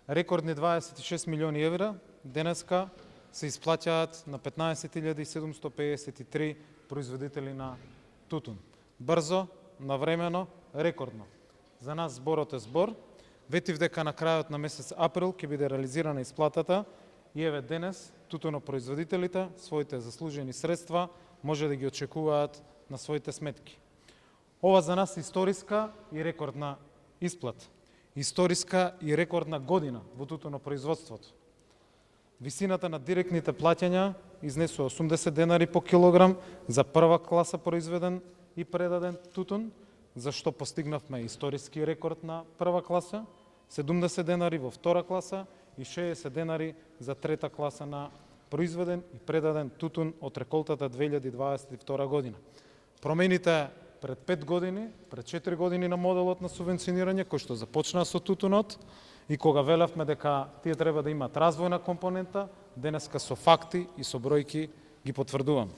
Рекордни 26 милиони евра денеска се исплаќаат на 15.753 производители на тутун. Брзо, навремено, рекордно. За нас зборот е збор. Ветив дека на крајот на месец април ќе биде реализирана исплатата и еве денес тутунопроизводителите своите заслужени средства може да ги очекуваат на своите сметки. Ова за нас е историска и рекордна исплата. Историска и рекордна година во тутунопроизводството. Висината на директните плаќања изнесува 80 денари по килограм за прва класа произведен и предаден тутун, за што постигнавме историски рекорд на прва класа, 70 денари во втора класа и 60 денари за трета класа на произведен и предаден тутун од реколтата 2022 година. Промените пред 5 години, пред 4 години на моделот на субвенционирање, кој што започна со тутунот и кога велевме дека тие треба да имаат развојна компонента, денеска со факти и со бројки ги потврдувам.